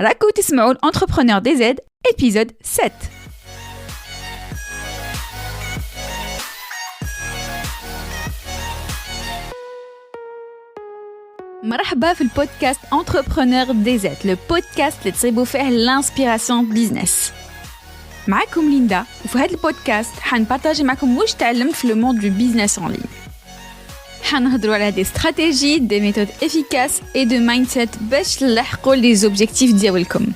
راكو تسمعوا الانتربرونور دي زد épisode 7. مرحبا في البودكاست Entrepreneur DZ, le podcast اللي تصيبوا فيه الانسبيراسيون بيزنس. معكم ليندا وفي هذا البودكاست حنبارطاجي معكم واش تعلمت في لو موند دو بيزنس اون لين. حنهضروا على دي استراتيجي, دي ميثود efficaces et de mindset باش تلحقوا لي زوبجيكتيف ديالكم.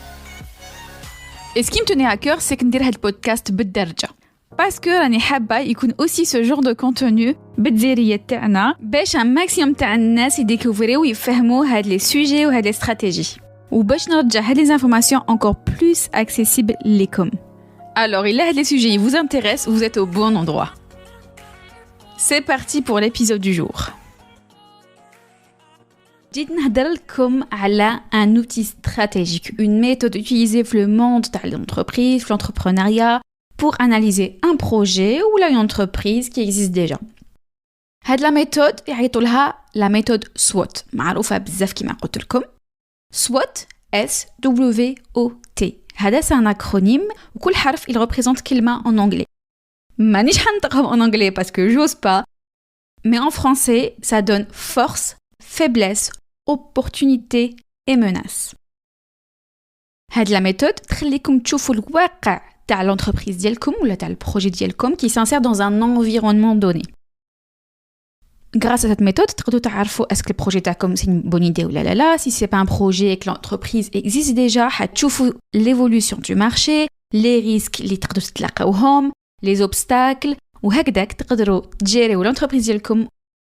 Et ce qui me tenait à cœur, c'est que ندير هذا البودكاست بالدرجة. Parce que راني حابة يكون aussi ce genre de contenu بالديرية تاعنا باش un maximum تاع الناس يديكوفريو ويفهموا هاد لي سوجي وهاد لي استراتيجي وباش نرجع هاد لي informations encore plus accessibles ليكم. Alors, il a les sujets vous intéressent, vous êtes au bon endroit. C'est parti pour l'épisode du jour. جيت نهضر لكم على un outil stratégique, une méthode utilisée dans le monde de l'entreprise, de l'entrepreneuriat, pour analyser un projet ou une entreprise qui existe déjà. هاد la méthode يعيطوا لها la méthode SWOT, معروفة بزاف كما قلت لكم. SWOT, S-W-O-T. هذا c'est un acronyme وكل حرف il représente كلمة en anglais. مانيش حنطقهم en anglais parce que j'ose pas. Mais en français, ça donne force, faiblesse, opportunité et menace. هاد la méthode تخليكم تشوفوا الواقع تاع l'entreprise ديالكم ولا تاع البروجي ديالكم qui s'insère dans un environnement donné. Grâce à cette méthode, تقدروا تعرفوا est-ce que le projet تاعكم c'est une bonne idée ou la. Si c'est pas un projet et que l'entreprise existe déjà, حتشوفوا l'évolution du marché, les risques اللي تقدروا تلاقاوهم, les obstacles وهكذاك تقدروا تجيريو l'entreprise ديالكم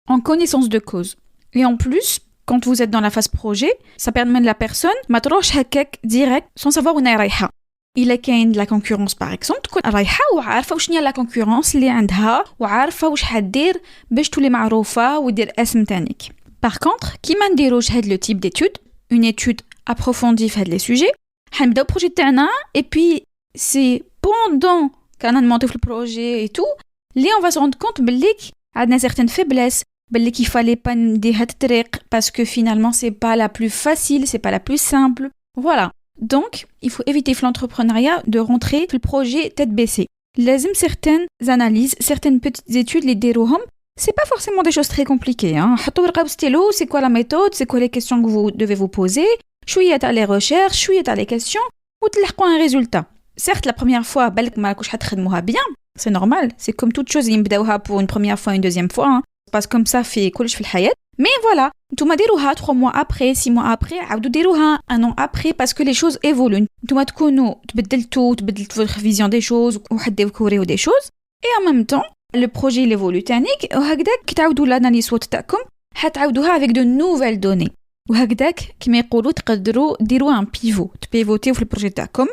en connaissance de cause. Et en plus, quand vous êtes dans la phase projet, ça permet de la personne ما تروحش هكاك direct sans savoir وين رايحه. إلا كاين de la concurrence par exemple تكون رايحة وعارفة وشنيا la concurrence اللي عندها وعارفة وش حدير باش تولي معروفة ودير اسم تانيك. Par contre, كيما نديروش هاد le type d'étude, une étude approfondie في هاد les sujets, حنبداو projet تاعنا et puis c'est pendant كان نمونطيو في البروجي et tout, اللي on va se rendre compte بليك عندنا certaines faiblesses, بليك il fallait pas ندير هاد الطريق parce que finalement c'est pas la plus facile, c'est pas la plus simple. Voilà. Donc, il faut éviter l'entrepreneuriat de rentrer dans le projet tête baissée. لازم certaines analyses, certaines petites études les dérouhom. C'est pas forcément des choses très compliquées. حطوا ورقة وستيلو, c'est quoi la méthode, c'est quoi les questions que vous devez vous poser, شوية تاع les recherches, شوية تاع les questions, وتلحقوا un résultat. Certes, la première fois, بالك ما راكوش حتخدموها bien, c'est normal. C'est comme toute chose, يبداوها pour une première fois, une deuxième fois. Ça passe comme ça في كلش في الحياة. Mais voilà, نتوما ديروها 3 mois après, 6 mois après, عاودوا ديروها 1 an après parce que les choses évoluent. نتوما تكونوا تبدلت votre vision des choses وحداو كوريو des choses et en même temps le projet il évolue تانيك وهكذاك كي تعاودوا l'analyse SWOT تاعكم حتعاودوها avec de nouvelles données وهكذاك كما يقولوا تقدروا ديروا un pivot تبيفوتيو في البروجي تاعكم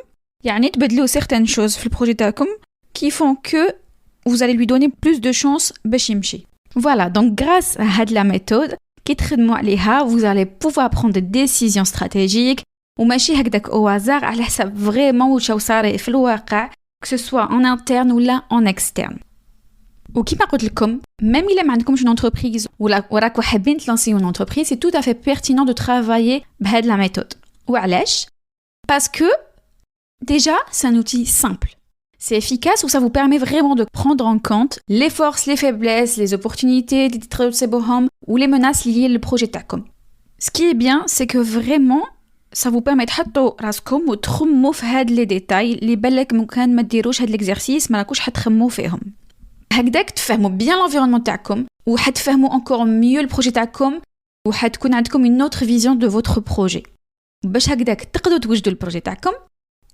يعني تبدلوا certaines choses في البروجي تاعكم qui font que vous allez lui donner plus de chance باش يمشي. Voilà, donc grâce à هاد la méthode كي تخدموا عليها vous allez pouvoir prendre des décisions stratégiques وماشي هكذاك au hasard على حسب vraiment واش صار في الواقع que ce soit en interne ou là en externe. وكيما قلت لكم même إلا ما عندكمش une entreprise ولا وراكوا حابين تلانسيو une entreprise, c'est tout à fait pertinent de travailler بهاد la méthode. وعلاش؟ Parce que déjà c'est un outil simple. C'est efficace où ça vous permet vraiment de prendre en compte les forces, les faiblesses, les opportunités, les titres de sebohom ou les menaces liées au projet تاعكم. Ce qui est bien, c'est que vraiment, ça vous permet تحطوا راسكم وتخموا في هاد les détails اللي بالك ممكن ما ديروش هاد l'exercice ما راكوش حتخموا فيهم. هكذاك تفهموا bien l'environnement تاعكم وحتفهموا encore mieux le projet تاعكم وحتكون عندكم une autre vision de votre projet. باش هكذاك تقدروا توجدوا البروجي تاعكم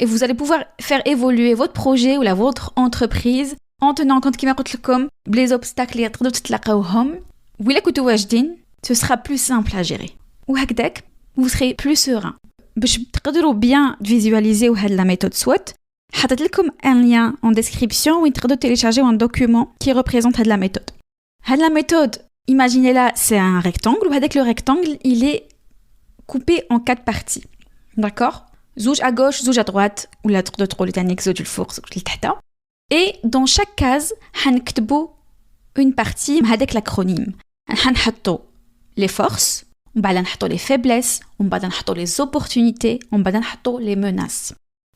et vous allez pouvoir faire évoluer votre projet ou votre entreprise en tenant compte كما قلت لكم les obstacles اللي تقدروا تتلاقاوهم وإلا كنتوا واجدين ce sera plus simple à gérer وهكذاك vous serez plus serein. باش تقدروا bien visualiser هاد la méthode SWOT حطيت لكم un lien en description وين تقدروا télécharger un document qui représente هاد la méthode. هاد la méthode, imaginez-la, c'est un rectangle وهذاك le rectangle il est coupé en 4 parties. D'accord? زوج à gauche, زوج à droite, ولا تقدروا تقولوا تانيك زوج الفوق, زوج لتحت. Et dans chaque case, حنكتبوا une partie هذاك l'acronyme. حنحطوا les forces, ومن بعد نحطوا les faiblesses, ومن بعد نحطوا les opportunités, ومن بعد نحطوا les menaces.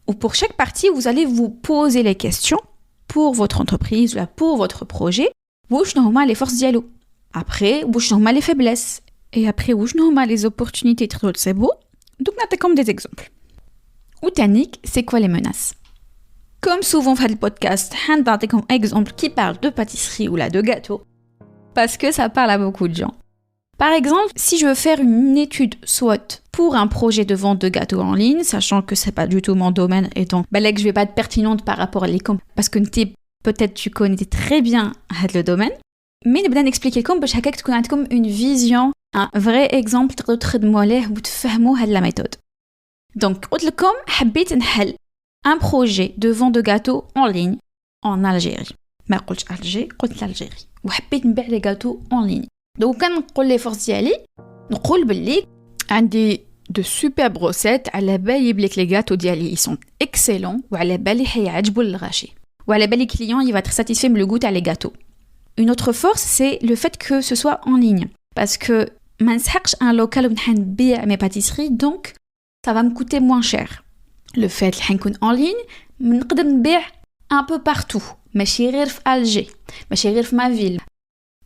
Ou pour chaque partie, vous allez vous poser les questions pour votre entreprise, là, pour votre projet. واش هما les forces ديالو. Après, واش هما les faiblesses. Et après, واش هما les opportunités تقدروا تصيبوا. Donc نعطيكم des exemples. Ou تانيك, c'est quoi les menaces? Comme souvent fait le podcast, je vais vous un exemple qui parle de pâtisserie ou là de gâteau, parce que ça parle à beaucoup de gens. Par exemple, si je veux faire une étude SWOT pour un projet de vente de gâteaux en ligne, sachant que c'est pas du tout mon domaine, et donc là que je vais pas être pertinente par rapport à l'école, parce que peut-être tu connais très bien le domaine, mais je vais expliquer comme باش هكاك تكون عندكم une vision, un vrai exemple تقدروا تخدموا عليه وتفهموا هاد la méthode. Donc قلت لكم حبيت نحل un projet de vente de gâteaux en ligne en Algérie. ما قلتش Alger, قلت l'Algérie. وحبيت نبيع les gâteaux en ligne. Donc كان نقول les forces ديالي نقول باللي عندي de superbes recettes على بالي بليك les gâteaux ديالي ils sont excellents وعلى بالي حيعجبوا الغاشي. وعلى بالي client il va être satisfait من le goût à les gâteaux. Une autre force c'est le fait que ce soit en ligne parce que ما نسحقش un local où نبيع mes pâtisseries donc ça va me coûter moins cher. Le fait اللي نكون en ligne نقدر نبيع un peu partout ماشي غير في Alger ماشي غير في ma ville.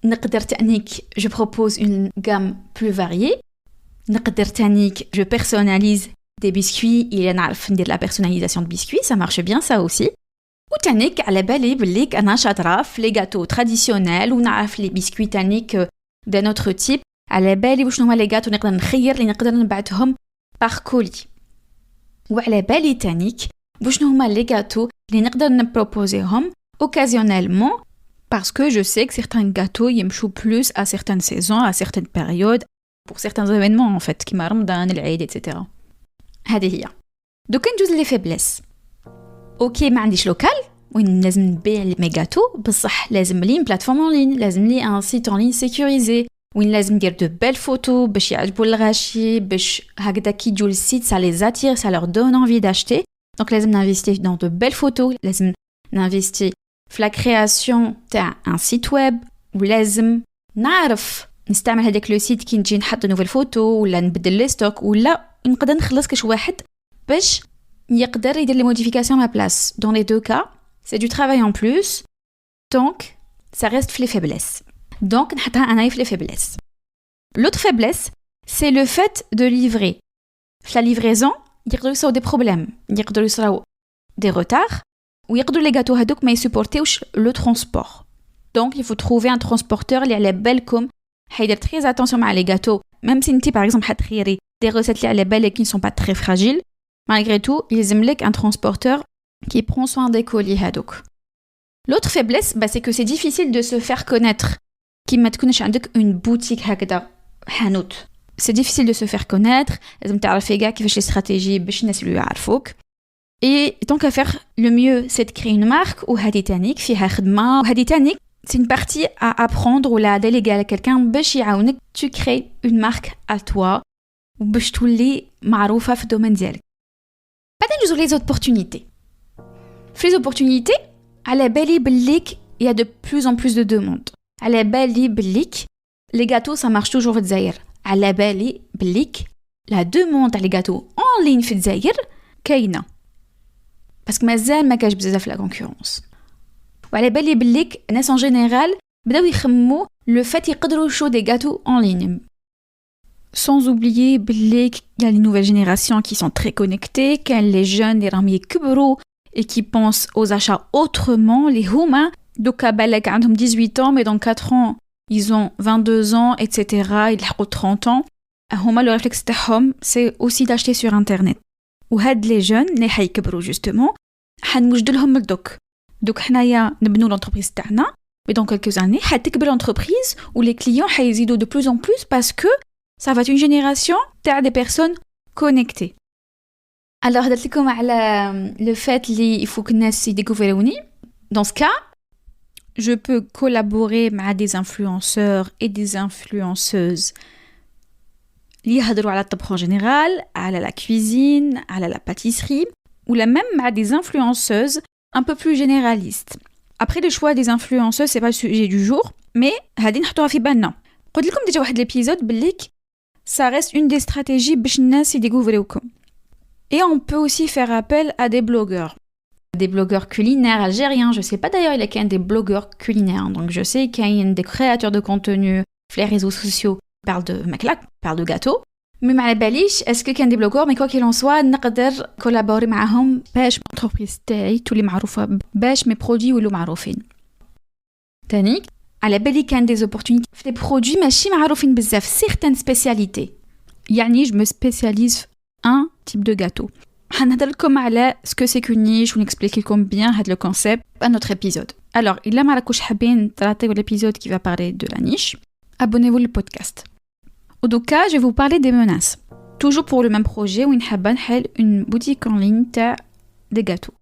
نقدر تانيك je propose une gamme plus variée. نقدر تانيك je personnalise des biscuits et نعرف ندير la personnalisation de biscuits, ça marche bien ça aussi. وتانيك على بالي بليك انا شاطره في les gâteaux traditionnels ونعرف les biscuits تانيك d'un autre type. على بالي واش هما les gâteaux نقدر نخير اللي نقدر نبعثهم par colis. وعلى بالي تانيك واش هما les gâteaux اللي نقدر نبروبوزيهم occasionnellement parce que je sais que certains gâteaux يمشوا plus à certaines saisons, à certaines périodes, pour certains événements en fait كيما رمضان العيد etc. هذه هي. دوك ندوز les faiblesses. اوكي ما عنديش لوكال وين لازم نبيع مي غاتو بصح لازم لي بلاتفورم اون لين لازم لي ان سيت اون لين سيكوريزي وين لازم ندير دو بيل فوتو باش يعجبوا الغاشي باش هكذا كي يجوا للسيت ça les attire, ça leur donne envie d'acheter. Donc لازم نinvestir dans de belles photos, لازم نinvestir في la création تاع un site web ولازم نعرف نستعمل هذاك لو سيت كي نجي نحط نوفيل فوتو ولا نبدل لي ستوك ولا نقدر نخلص كاش واحد باش يقدر يدير لي موديفيكاسيون à ma place. Dans les deux cas, c'est du travail en plus. Donc, ça reste في les faiblesses. Donc, نحطها أنا في les faiblesses. L'autre faiblesse, c'est le fait de livrer. في la livraison, يقدروا يصراو des problèmes, يقدروا يصراو des retards, ويقدروا les gâteaux هذوك ما يسupportéوش le transport. Donc, il faut trouver un transporteur اللي على بالكم حيدير très attention مع les gâteaux. Même si انتي par exemple حتخيري des recettes اللي على بالك qui ne sont pas très fragiles, malgré tout, il يلزملك un transporteur qui prend soin des colis هذوك. L'autre faiblesse, c'est que c'est difficile de se faire connaître. كيما تكونش عندك une boutique هكذا حانوت. C'est difficile de se faire connaître. لازم تعرفي كاع كيفاش les stratégies باش الناس اللي يعرفوك. Et tant qu'à faire, le mieux c'est de créer une marque وهذه تانيك فيها خدمة وهذه تانيك c'est une partie à apprendre ou à déléguer à quelqu'un باش يعاونك. Tu crées une marque à toi وباش تولي معروفة في الدومين ديالك. بعدين نجوزو les opportunités. في les opportunités, على بالي بليك il y a de plus en plus de demandes. على بالي بليك les gâteaux ça marche toujours في الجزائر. على بالي بليك la demande على les gâteaux en ligne في الجزائر كاينة. parce que مازال ما كاش بزاف la concurrence. وعلى بالي بليك الناس en général بداو يخمموا le fait يقدروا يشرو des gâteaux en ligne. Sans oublier qu'il y a les nouvelles générations qui sont très connectées, qu'il y a les jeunes, les ramis كبروا et qui pensent aux achats autrement. Les huma, donc à balek عندهم 18 ans, mais dans 4 ans, ils ont 22 ans, etc. Ils ont 30 ans. Huma, le réflexe تاعهم, c'est aussi d'acheter sur Internet. وهاد les jeunes, les حيكبروا justement, حنوجد لهم الدوك. Donc حنايا نبنوا l'entreprise تاعنا, mais dans quelques années, حتكبر l'entreprise où les clients حيزيدوا de plus en plus parce que ça va être une génération des personnes connectées. Alors, هدرتلكم على le fait qu'il faut que الناس يديكوفروني. Dans ce cas, je peux collaborer avec des influenceurs et des influenceuses اللي يهضروا على الطبخ en général, على la cuisine, على la pâtisserie, ou même avec des influenceuses un peu plus généralistes. Après, le choix des influenceuses, c'est pas le sujet du jour, mais هذه نحطوها في بالنا. قلت لكم déjà واحد l'épisode بليك ça reste une des stratégies باش الناس يديكوفريوكم. Et on peut aussi faire appel à des blogueurs. Des blogueurs culinaires algériens. Je sais pas d'ailleurs, il y a des blogueurs culinaires. Donc je sais qu'il y a des créateurs de contenu, les réseaux sociaux parlent de maklak, parlent de gâteaux. Mais ما على باليش est-ce que كاين des blogueurs, mais quoi qu'il en soit, نقدر collaborer معهم باش l'entreprise تاعي تولي معروفة باش mes produits يولوا معروفين. تاني على بالي كان des opportunités في des produits ماشي معروفين بزاف, certaines spécialités. يعني je me spécialise في un type de gâteau. هنهضر لكم على ce que c'est qu'une niche ونexpliquer لكم bien هذا le concept à notre épisode. Alors, إلا ما راكوش حابين تراطيو l'épisode qui va parler de la niche, abonnez-vous au podcast. Au cas, je vais vous parler des menaces. Toujours pour le même projet où une boutique en ligne des gâteaux.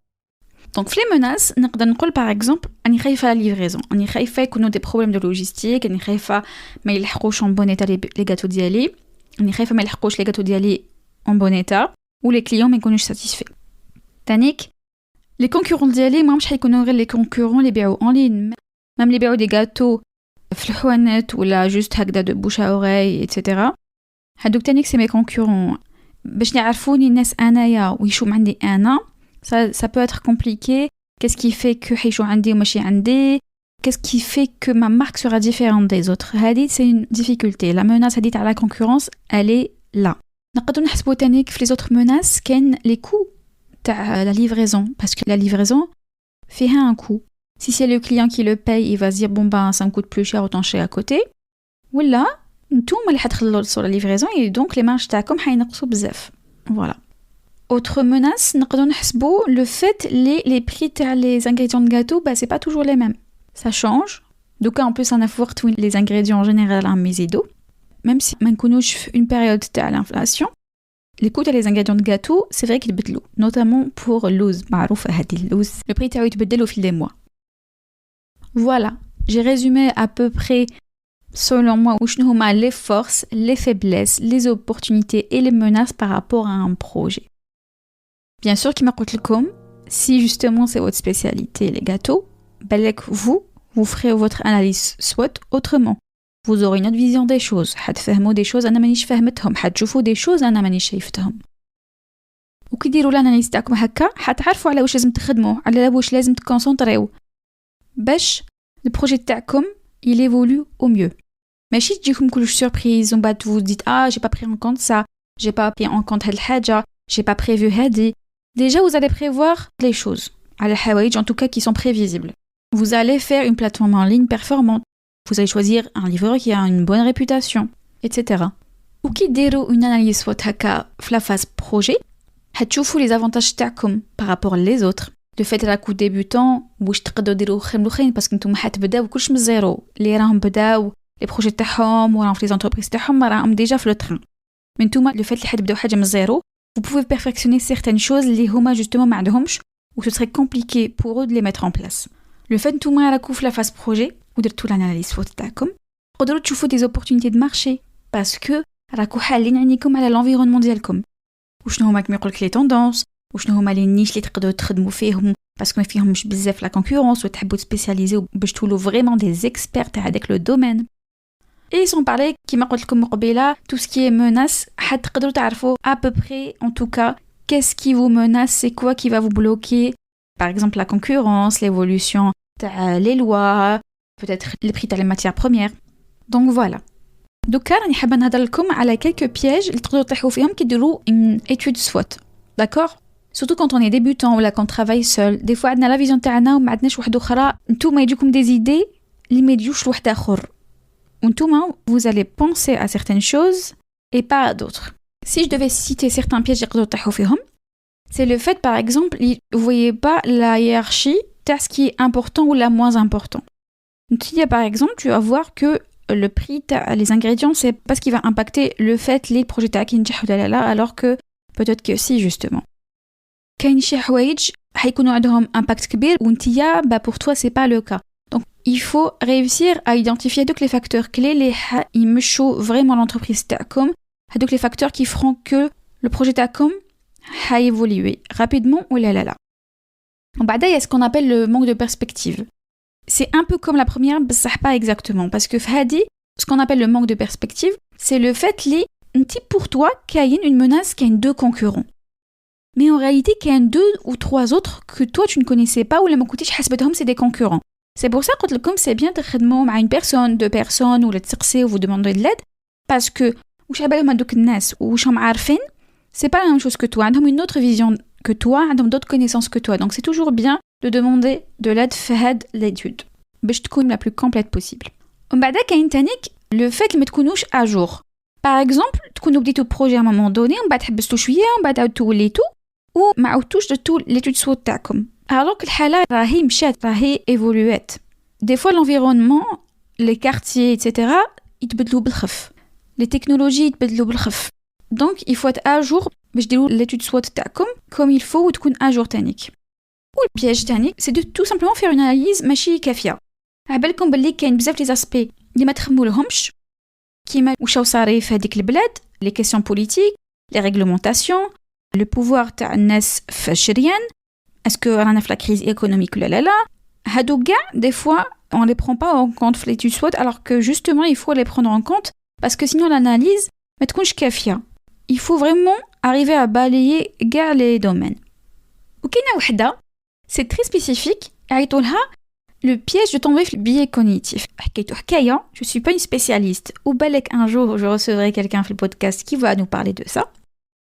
Donc, les menaces, on par exemple, on y خايفة la livraison. On y خايفة qu'on ait des problèmes de logistique. On y خايفة ما يلحقوش en bon état les gâteaux ديالي. On y خايفة ما يلحقوش les gâteaux ديالي en bon état. Ou les clients ما يكونوش satisfaits. تانيك, les concurrents ديالي ما مش حيكونوا غير les concurrents اللي بيعوا en ligne. Même les بيعوا des gâteaux في الحوانت ولا juste هكذا de bouche à oreille, etc. هادوك تانيك c'est mes concurrents. باش يعرفوني الناس انايا ويشوم عندي انا, ça peut être compliqué. Qu'est-ce qui fait que حيشوم عندي وماشي عندي? Qu'est-ce qui fait que ma marque sera différente des autres? هادي c'est une difficulté. La menace هادي تاع la concurrence, elle est là. نقدروا نحسبوا تانيك في les autres menaces كاين les coûts تاع la livraison, parce que la livraison فيها un coût. Si c'est le client qui le paye, il va se dire bon ben ça me coûte plus cher, autant chez à côté. Voilà, نتوما اللي حتخلوا sur la livraison et donc les marges تاعكم حينقصوا بزاف. Voilà. Autre menace, نقدروا نحسبوا le fait les prix تاع les ingrédients de gâteau, bah c'est pas toujours les mêmes. Ça change. Donc en plus انا فوقت وين les ingrédients en général عم يزيدوا. Même si ما نكونوش في une période تاع l'inflation, les coûts les ingrédients de gâteau, c'est vrai qu'ils يتبدلوا, notamment pour اللوز. معروفة هذه اللوز. Le prix تاعو يتبدل au fil des mois. Voilà, j'ai résumé à peu près, selon moi, où sont les forces, les faiblesses, les opportunités et les menaces par rapport à un projet. Bien sûr, qui m'a dit si justement c'est votre spécialité, les gâteaux, vous ferez votre analyse SWOT autrement. Vous aurez une autre vision des choses. حتفهموا des choses أنا مانيش فهمتهم. حتشوفوا des choses أنا مانيش شايفتهم. وكي ديروا الاناليز تاعكم هكا حتعرفوا على واش لازم تخدموا, على واش لازم تكونسونطريو. باش le projet تاعكم il évolue au mieux. ماشي تجيكم كلش surprise ومن بعد vous dites ah j'ai pas pris en compte ça, j'ai pas pris en compte هاد الحاجة, j'ai pas prévu هادي. Déjà vous allez prévoir les choses على الحوايج en tout cas qui sont prévisibles. Vous allez faire une plateforme en ligne performante. Vous allez choisir un livreur qui a une bonne réputation, etc. Ou qui ديروا une analyse SWOT هكا في la phase projet, هتشوفوا les avantages تاعكم par rapport les autres. Le fait راكو débutant واش تقدروا ديروا خير من الاخرين باسكو نتوما حتبداو كلش من الزيرو. اللي راهم بداو لي بروجي تاعهم وراهم في لي زونتربريز تاعهم راهم ديجا في لو تران. من نتوما لو فات اللي حتبداو حاجه من الزيرو, vous pouvez perfectionner certaines choses اللي هما justement ما عندهمش ou ce serait compliqué pour eux de les mettre en place. Le fait نتوما راكو في la phase projet ودرتوا l'analyse SWOT تاعكم, تقدروا تشوفوا des opportunités de marché parce que راكو حالين عينيكم على l'environnement ديالكم. وشنو هما كيما يقولك لي توندونس, وشنو هما لي نيش اللي تقدروا تخدموا فيهم باسكو ما فيهمش بزاف لا كونكورونس وتحبوا تسبيسياليزيو باش تولوا فريمون دي اكسبير تاع هذاك لو دومين. اي سون بارلي كيما قلت لكم قبيله تو سكي موناس حتقدروا تعرفوا à peu près en tout cas qu'est-ce qui vous menace, c'est quoi qui va vous bloquer, par exemple la concurrence, l'évolution تاع les lois, peut-être les prix تاع les matières premières. Donc voilà. دوكا راني حابه نهضر لكم على quelques pièges اللي تقدروا تطيحوا فيهم كي ديروا une étude SWOT. D'accord? Surtout quand on est débutant ou là quand on travaille seul. Des fois, on a la vision تاعنا وما عندناش واحد أخرى. نتوما يجيكم des idées اللي ما يجوش لواحد آخر. ونتوما vous allez penser à certaines choses et pas à d'autres. Si je devais citer certains pièges اللي تقدروا تطيحوا فيهم, c'est le fait par exemple, vous voyez pas la hiérarchie de ce qui est important ou la moins important. Donc, il y a par exemple, tu vas voir que le prix, les ingrédients, c'est pas ce qui va impacter le fait les projets تاعك ينجحوا ولا لا, alors que peut-être que si justement. كاين شي حوايج حيكونوا عندهم impact كبير وانتيا pour toi c'est pas le cas. Donc il faut réussir à identifier donc les facteurs clés اللي يمشوا vraiment l'entreprise تاعكم, هذوك les facteurs qui feront que le projet تاعكم évoluer rapidement ou لا. وبعدها il y a ce qu'on appelle le manque de perspective. C'est un peu comme la première, بصح pas exactement parce que هادي ce qu'on appelle le manque de perspective, c'est le fait pour toi كاين une menace, كاين deux concurrents. Mais en réalité, كاين deux ou trois autres que toi tu ne connaissais pas ou لما كنتيش حسبتهم c'est des concurrents. C'est pour ça قلت لكم c'est bien تخدموا مع une personne, deux personnes ولا تسقسيو vous demandez de l'aide parce que واش على بالهم هذوك الناس وشهم عارفين c'est pas la même chose que toi. عندهم une autre vision que toi, عندهم d'autres connaissances que toi. Donc c'est toujours bien de demander de l'aide في هاد l'étude باش تكون la plus complète possible. ومن بعد كاين تانيك le fait ما تكونوش à jour. Par exemple, تكونوا بديتوا بروجي à un moment donné ومن بعد حبستوا شويه ومن بعد عاودتوا وليتوا وما عاودتوش درتوا l'étude SWOT تاعكم. Alors que الحالة راهي مشات راهي évoluait. Des fois l'environnement, les quartiers, etc. يتبدلوا بالخف. Les technologies يتبدلوا بالخف. Donc il faut être à jour باش ديروا l'étude SWOT تاعكم comme il faut وتكون à jour تانيك. والبياج تانيك c'est de tout simplement faire une analyse ماشي كافية. عبالكم باللي كاين بزاف لي اسبي اللي ما تخمو لهمش كيما واش صاري في هذيك البلاد لي كيسيون بوليتيك لي ريغلومونطاسيون لو بوفوار تاع الناس في الشريان اسكو رانا في لا كريز ايكونوميك ولا لا هادو كاع دي فوا on les prend pas en compte في l'étude SWOT alors que justement il faut les prendre en compte parce que sinon l'analyse ما تكونش كافية. Il faut vraiment arriver à balayer كاع les domaines. وكاينه وحده c'est très spécifique عيطولها le piège de tomber في الbiais cognitif. حكيتو حكايه je suis pas une spécialiste ou بالك un jour je recevrai quelqu'un في البودكاست qui va nous parler de ça.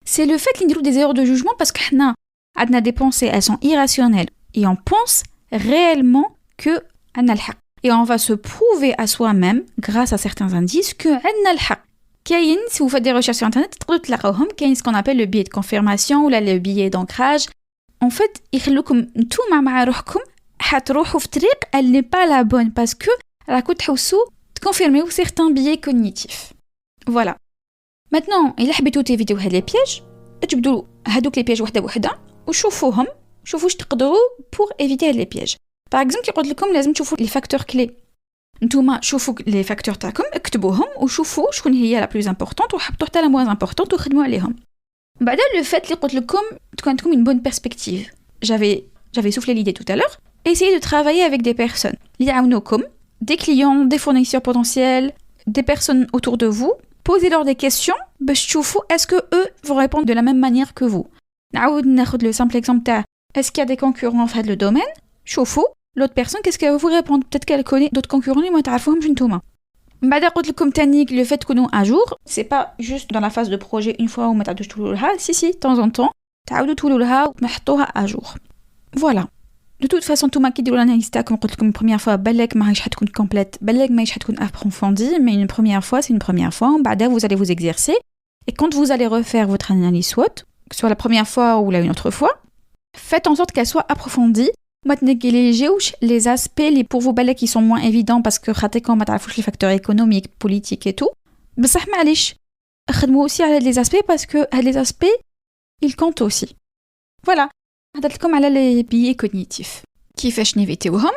C'est le fait نديرو des erreurs de jugement parce que حنا عندنا des pensées elles sont irrationnelles et on pense réellement que عندنا الحق et on va se prouver à soi-même grâce à certains indices que عندنا الحق. كاين si vous faites des recherches sur internet تقدروا تلاقوهم كاين ce qu'on appelle le biais de confirmation ou le biais d'ancrage. En fait يخلوكم نتوما مع روحكم حتروحوا في طريق elle n'est pas la bonne parce que راكو تحوسوا تكونفيرميو certains biais cognitifs. Voilà. Maintenant إلا حبيتو تيفيتيو هاد لي بياج تجبدوا هادوك لي بياج وحده وحده وشوفوهم شوفوا واش تقدروا pour éviter هاد لي بياج. Par exemple يقول لكم لازم تشوفوا لي فاكتور كلي. نتوما شوفوا لي فاكتور تاعكم اكتبوهم وشوفوا شكون هي لا بلوز امبورطونط وحطوا حتى لا موان امبورطونط وخدموا عليهم. بعد لو فات اللي قلت لكم تكون عندكم une bonne perspective. J'avais soufflé l'idée tout à l'heure. Essayez de travailler avec des personnes اللي يعاونوكم, des clients, des fournisseurs potentiels, des personnes autour de vous. Posez-leur des questions باش تشوفوا est-ce que eux vont répondre de la même manière que vous. نعاود ناخذ le simple exemple تاع est-ce qu'il y a des concurrents في هذا le domaine. شوفوا l'autre personne qu'est-ce qu'elle va vous répondre. Peut-être qu'elle connaît d'autres concurrents اللي ما تعرفوهمش نتوما. بعد قلت لكم تانيك le fait تكونوا à jour c'est pas juste dans la phase de projet une fois وما تعاودوش تولوا لها. Si de temps en temps تعاودوا تولوا لها وتحطوها à jour. Voilà. De toute façon نتوما كي ديروا l'analyse تاعكم قلت لكم première fois بالك ماهيش حتكون complète بالك ماهيش حتكون approfondie mais une première fois c'est une première fois. بعدها vous allez vous exercer et quand vous allez refaire votre analyse SWOT que ce soit la première fois ou là une autre fois faites en sorte qu'elle soit approfondie. ما تنجليجيوش les aspects les pour vous بالك qui sont moins évidents parce que خاطيكم ما تعرفوش les facteurs économiques politiques et tout. بصح معليش خدموا aussi على les aspects parce que هاد les aspects ils comptent aussi. Voilà. هدرت لكم على les biais cognitifs. كيفاش نيفيتيوهم؟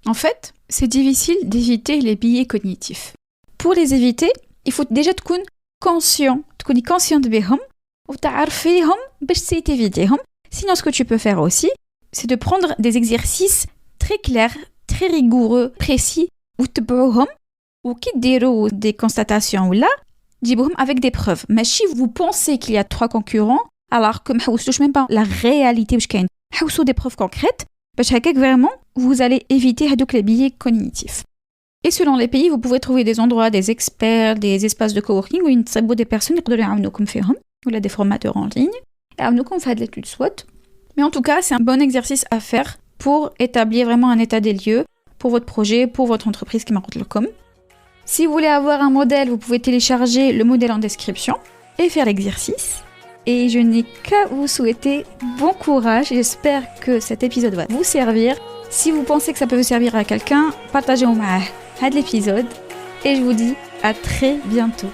En fait, c'est difficile d'éviter les biais cognitifs. Pour les éviter, il faut déjà تكون conscient, تكوني consciente بهم وتعرفيهم باش تيفيتيهم. Sinon, ce que tu peux faire aussi, c'est de prendre des exercices très clairs, très rigoureux, précis, وتبعوهم وكي ديروا des constatations ou là, تجيبوهم avec des preuves. Mais si vous pensez qu'il y a 3 concurrents, alors que محوسوش même pas la réalité واش كاين, حوسوا des preuves concrètes, باش هكاك vraiment vous allez éviter هذوك les biais cognitifs. Et selon les pays, vous pouvez trouver des endroits, des experts, des espaces de coworking où ils تصيبوا des personnes يقدروا يعاونوكم فيهم, ou là des formateurs en ligne, يعاونوكم في هاد l'étude SWOT. Mais en tout cas, c'est un bon exercice à faire pour établir vraiment un état des lieux pour votre projet, pour votre entreprise qui m'arrête le com. Si vous voulez avoir un modèle, vous pouvez télécharger le modèle en description et faire l'exercice. Et je n'ai qu'à vous souhaiter bon courage. J'espère que cet épisode va vous servir. Si vous pensez que ça peut vous servir à quelqu'un, partagez-moi l'épisode. Et je vous dis à très bientôt.